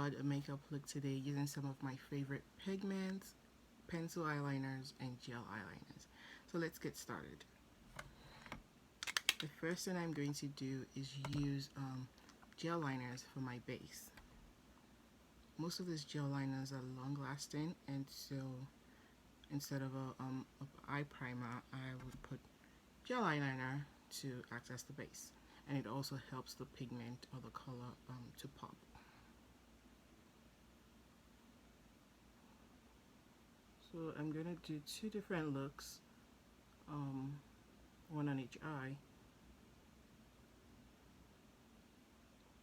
add a makeup look today using some of my favorite pigments, pencil eyeliners, and gel eyeliners. So let's get started. The first thing I'm going to do is use gel liners for my base. Most of these gel liners are long lasting, and so instead of a eye primer, I would put gel eyeliner to act as the base, and it also helps the pigment or the color to pop. So I'm gonna do two different looks, one on each eye.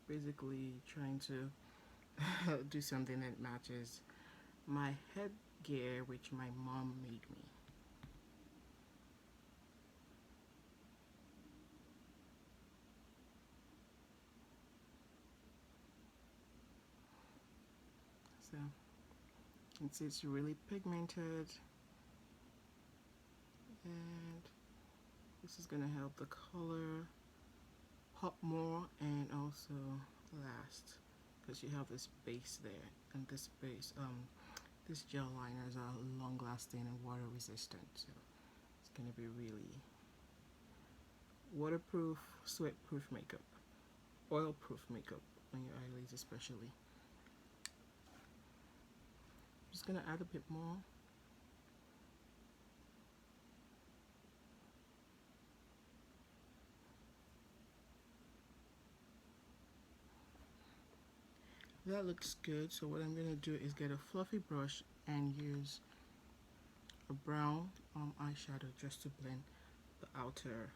Basically trying to do something that matches my headgear, which my mom made me. So it's really pigmented, and this is gonna help the color pop more and also last, because you have this base there, and this base these gel liners are long lasting and water resistant, so it's gonna be really waterproof, sweat proof makeup, oil proof makeup on your eyelids especially. I'm just gonna add a bit more. That looks good, so what I'm gonna do is get a fluffy brush and use a brown eyeshadow just to blend the outer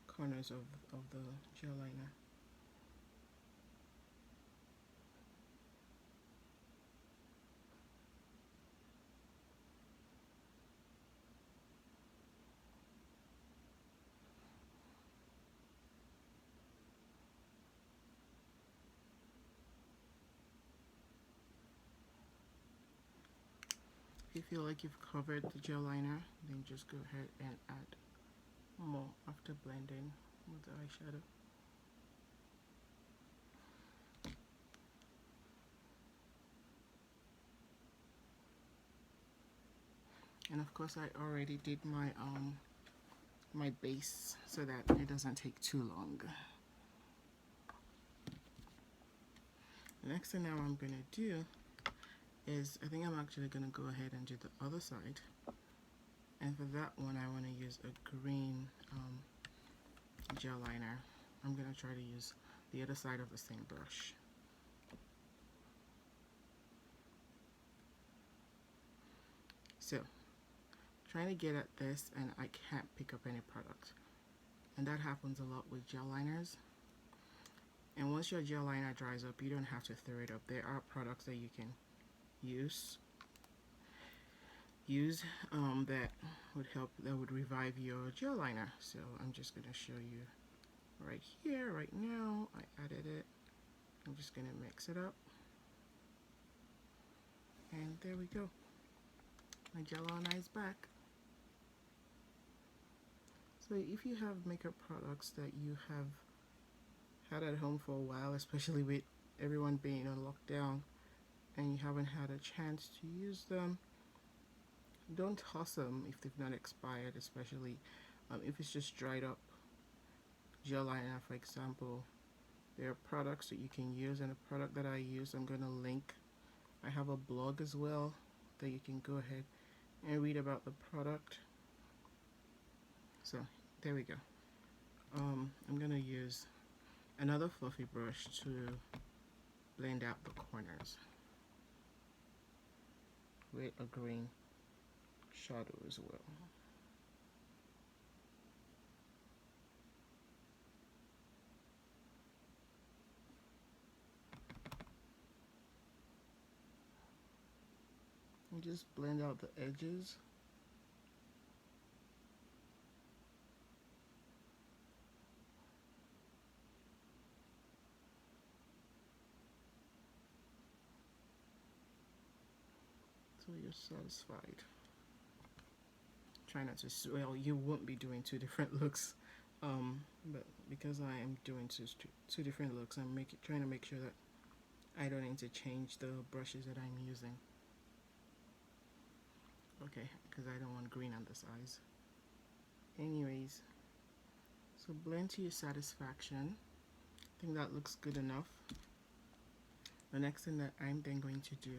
corners of the gel liner. If you feel like you've covered the gel liner, then just go ahead and add more after blending with the eyeshadow. And of course I already did my base so that it doesn't take too long. The next thing now I'm gonna do is, I think I'm actually gonna go ahead and do the other side, and for that one I want to use a green gel liner. I'm gonna try to use the other side of the same brush. So trying to get at this and I can't pick up any product, and that happens a lot with gel liners. And once your gel liner dries up, you don't have to throw it up. There are products that you can use that would help, that would revive your gel liner. So I'm just going to show you right here, right now. I added it. I'm just going to mix it up, and there we go. My gel liner is back. So if you have makeup products that you have had at home for a while, especially with everyone being on lockdown, and you haven't had a chance to use them, don't toss them if they've not expired, especially if it's just dried up gel liner, for example. There are products that you can use, and a product that I use, I'm going to link. I have a blog as well that you can go ahead and read about the product. So there we go. I'm going to use another fluffy brush to blend out the corners with a green shadow as well. And just blend out the edges. So you're satisfied. Try not to, well, you won't be doing two different looks, but because I am doing two different looks, I'm trying to make sure that I don't need to change the brushes that I'm using. Okay, because I don't want green on this eyes. Anyways, so blend to your satisfaction. I think that looks good enough. The next thing that I'm then going to do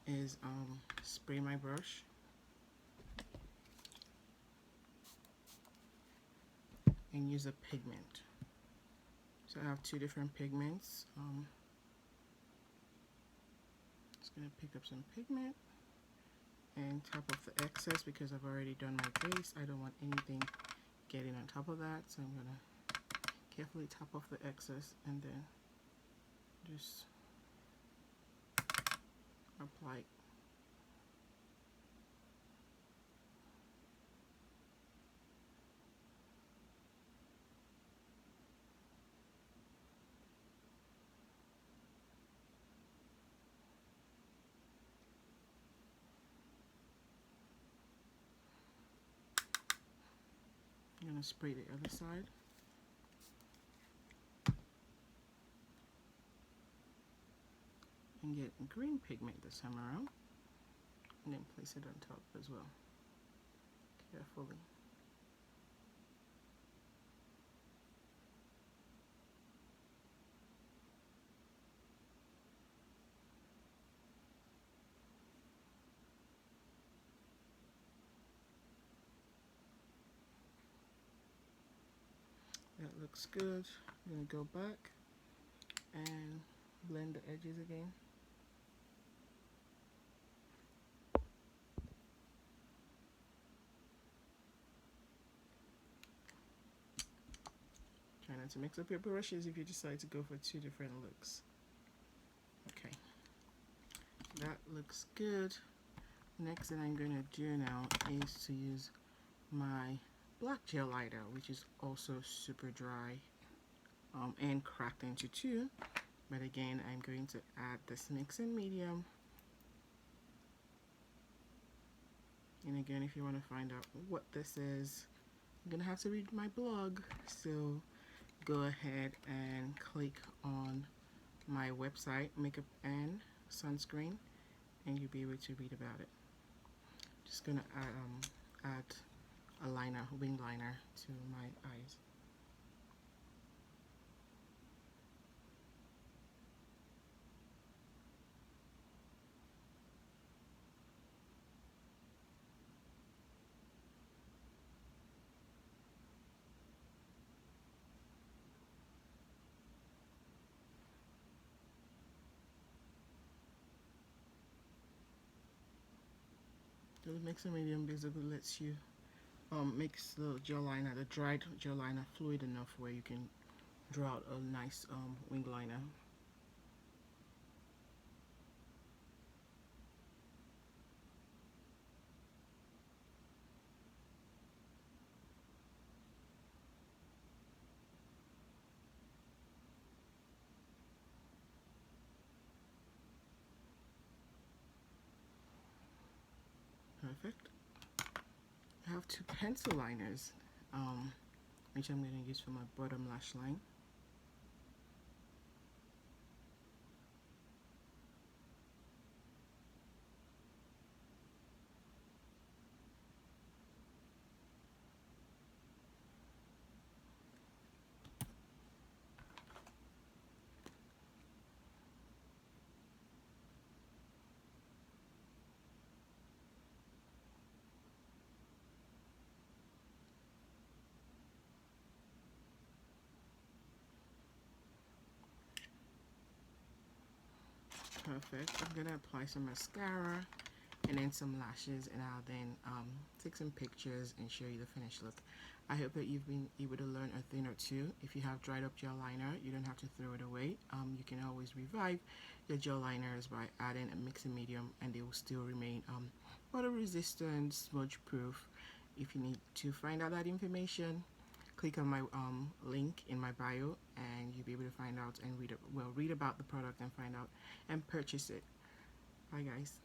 is spray my brush and use a pigment. So I have two different pigments. Just gonna pick up some pigment and top off the excess because I've already done my base. I don't want anything getting on top of that, so I'm gonna carefully top off the excess and then just apply. I'm gonna spray the other side. And get green pigment this time around, and then place it on top as well, carefully. That looks good. I'm gonna go back and blend the edges again. Try not to mix up your brushes if you decide to go for two different looks. Okay, that looks good. Next thing I'm gonna do now is to use my black gel liner, which is also super dry and cracked into two. But again, I'm going to add this mixing medium. And again, if you want to find out what this is, I'm gonna have to read my blog. So go ahead and click on my website, Makeup and Sunscreen, and you'll be able to read about it. Just gonna add a liner, wing liner, to my eyes. The mixing medium basically lets you makes the gel liner, the dried gel liner, fluid enough where you can draw out a nice wing liner. Perfect. I have two pencil liners, which I'm going to use for my bottom lash line. Perfect. I'm going to apply some mascara and then some lashes, and I'll then take some pictures and show you the finished look. I hope that you've been able to learn a thing or two. If you have dried up gel liner, you don't have to throw it away. You can always revive your gel liners by adding a mixing medium, and they will still remain water resistant, smudge proof. If you need to find out that information, click on my link in my bio, and you'll be able to find out and read about the product and find out and purchase it. Bye guys.